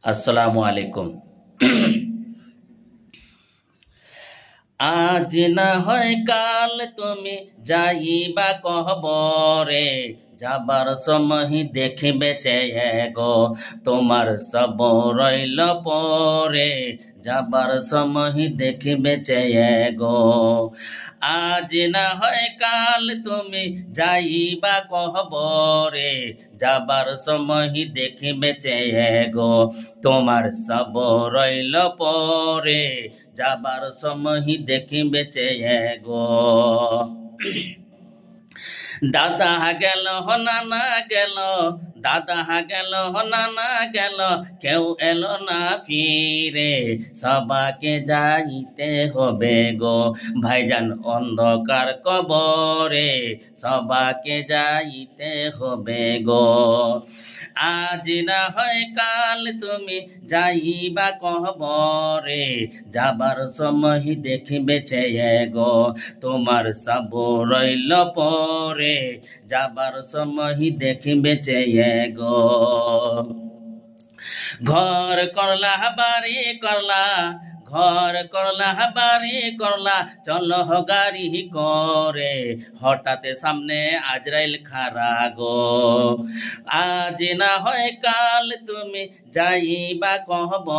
আসসালামু আলাইকুম। আজ না হয় কাল তুমি যাইবা কহবরে, যাবার সময় দেখিবে চেয়ে গো তোমার সব রইল পরে, যাবার সময় দেখিবে চেয়ে গো। আজ না হয় কাল তুমি যাইবা কহবরে, যাবার সময় দেখিবে চেয়ে গো তোমার সব রইল পরে, যাবার সময় দেখিবে চেয়ে গো। দাদা গেল নানা গেল, দাদা গেল নানা গেল, কেউ এলো না ফিরে, সবাকে যাইতে হবে গো ভাইজান অন্ধকার কবরে, সবাকে যাইতে হবে গো। আজ না হয় কাল তুমি যাইবা কবরে, যাবার সময় দেখিবে চেয়ে গো তোমার সব রইল পরে, যাবার সময় দেখিবে চেয়ে গো। ঘর করলা বাড়ি করলা, ঘর করলা বাড়ি করলা, চলো গাড়ি করে, হঠাৎ সামনে আজরাইল খারা গো। আজ না হয় কাল তুমি যাইবা কহব